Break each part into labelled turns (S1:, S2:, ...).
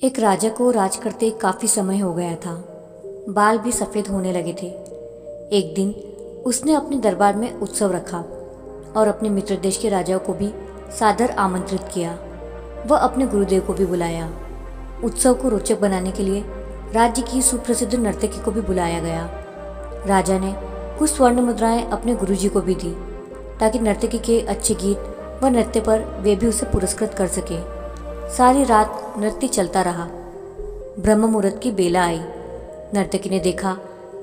S1: एक राजा को राज करते काफ़ी समय हो गया था। बाल भी सफ़ेद होने लगे थे। एक दिन उसने अपने दरबार में उत्सव रखा और अपने मित्र देश के राजाओं को भी सादर आमंत्रित किया। वह अपने गुरुदेव को भी बुलाया। उत्सव को रोचक बनाने के लिए राज्य की सुप्रसिद्ध नर्तकी को भी बुलाया गया। राजा ने कुछ स्वर्ण मुद्राएं अपने गुरुजी को भी दी ताकि नर्तकी के अच्छे गीत व नृत्य पर वे भी उसे पुरस्कृत कर सके। सारी रात नृत्य चलता रहा। ब्रह्म मुहूर्त की बेला आई। नर्तकी ने देखा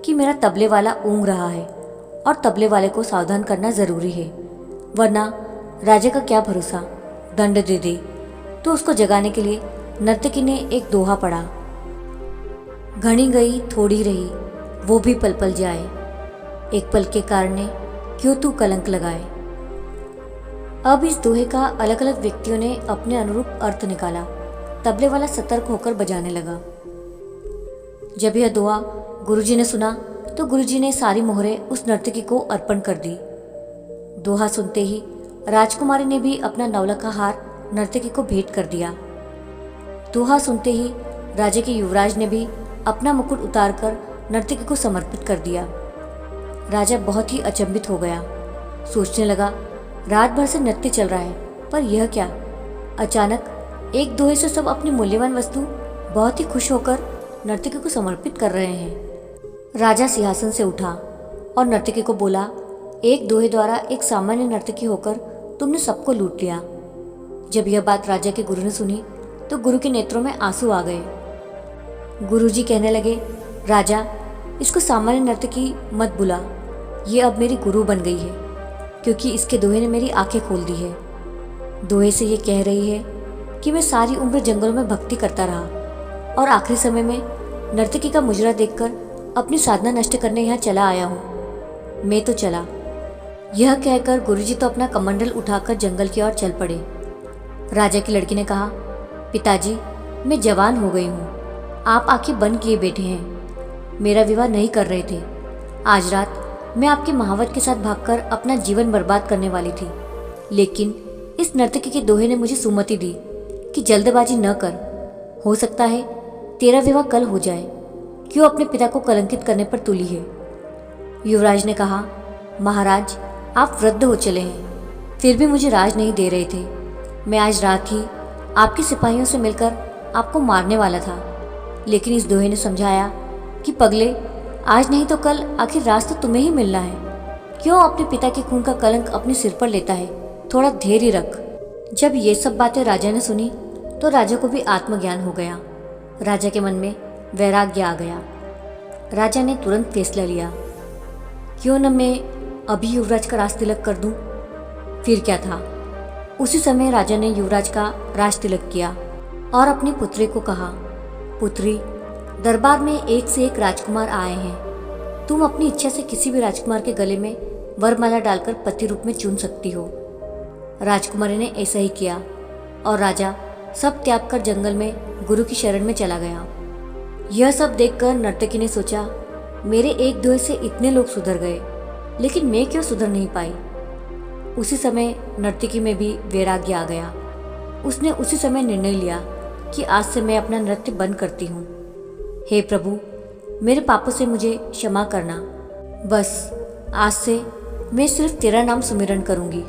S1: कि मेरा तबले वाला ऊँग रहा है और तबले वाले को सावधान करना ज़रूरी है, वरना राजा का क्या भरोसा, दंड दे दे। तो उसको जगाने के लिए नर्तकी ने एक दोहा पढ़ा। घनी गई थोड़ी रही, वो भी पल पल जाए, एक पल के कारण क्यों तू कलंक लगाए। अब इस दोहे का अलग अलग व्यक्तियों ने अपने अनुरूप अर्थ निकाला। तबले वाला सतर्क होकर बजाने लगा। जब यह दोहा गुरुजी ने सुना तो गुरुजी ने सारी मोहरें उस नर्तकी को अर्पण कर दी। दोहा सुनते ही राजकुमारी ने भी अपना नवलखा हार नर्तकी को भेंट कर दिया। दोहा सुनते ही राजा के युवराज ने भी अपना मुकुट उतारकर नर्तकी को समर्पित कर दिया। राजा बहुत ही अचंभित हो गया। सोचने लगा, रात भर से नृत्य चल रहा है, पर यह क्या? अचानक एक दोहे से सब अपनी मूल्यवान वस्तु बहुत ही खुश होकर नर्तकी को समर्पित कर रहे हैं। राजा सिंहासन से उठा और नर्तकी को बोला, एक दोहे द्वारा एक सामान्य नर्तकी होकर तुमने सबको लूट लिया। जब यह बात राजा के गुरु ने सुनी तो गुरु के नेत्रों में आंसू आ गए। गुरुजी कहने लगे, राजा, इसको सामान्य नर्तकी मत बुला, ये अब मेरी गुरु बन गई है, क्योंकि इसके दोहे ने मेरी आंखें खोल दी है। दोहे से ये कह रही है कि मैं सारी उम्र जंगलों में भक्ति करता रहा और आखिरी समय में नर्तकी का मुजरा देखकर अपनी साधना नष्ट करने यहाँ चला आया हूँ। मैं तो चला। यह कहकर गुरुजी तो अपना कमंडल उठाकर जंगल की ओर चल पड़े। राजा की लड़की ने कहा, पिताजी, मैं जवान हो गई हूँ, आप आंखें बंद किए बैठे हैं। मेरा विवाह नहीं कर रहे थे। आज रात मैं आपके महावत के साथ भागकर अपना जीवन बर्बाद करने वाली थी, लेकिन इस नर्तकी के दोहे ने मुझे सुमति दी कि जल्दबाजी न कर, हो सकता है तेरा विवाह कल हो जाए। क्यों अपने पिता को कलंकित करने पर तुली है? युवराज ने कहा, महाराज, आप वृद्ध हो चले हैं, फिर भी मुझे राज नहीं दे रहे थे। मैं आज रात ही आपके सिपाहियों से मिलकर आपको मारने वाला था, लेकिन इस दोहे ने समझाया कि पगले, आज नहीं तो कल आखिर राज तो तुम्हें ही मिलना है। क्यों अपने पिता के खून का कलंक अपने सिर पर लेता है? थोड़ा धैर्य रख। जब ये सब बातें राजा ने सुनी तो राजा को भी आत्मज्ञान हो गया। राजा के मन में वैराग्य आ गया। राजा ने तुरंत फैसला लिया, क्यों न मैं अभी युवराज का राज तिलक कर दूं। फिर क्या था, उसी समय राजा ने युवराज का राज तिलक किया और अपनी पुत्री को कहा, पुत्री, दरबार में एक से एक राजकुमार आए हैं। तुम अपनी इच्छा से किसी भी राजकुमार के गले में वरमाला डालकर पति रूप में चुन सकती हो। राजकुमारी ने ऐसा ही किया और राजा सब त्याग कर जंगल में गुरु की शरण में चला गया। यह सब देखकर नर्तकी ने सोचा, मेरे एक दोहे से इतने लोग सुधर गए, लेकिन मैं क्यों सुधर नहीं पाई। उसी समय नर्तकी में भी वैराग्य आ गया। उसने उसी समय निर्णय लिया कि आज से मैं अपना नृत्य बंद करती हूँ। हे प्रभु, मेरे पापों से मुझे क्षमा करना। बस आज से मैं सिर्फ तेरा नाम सुमिरन करूँगी।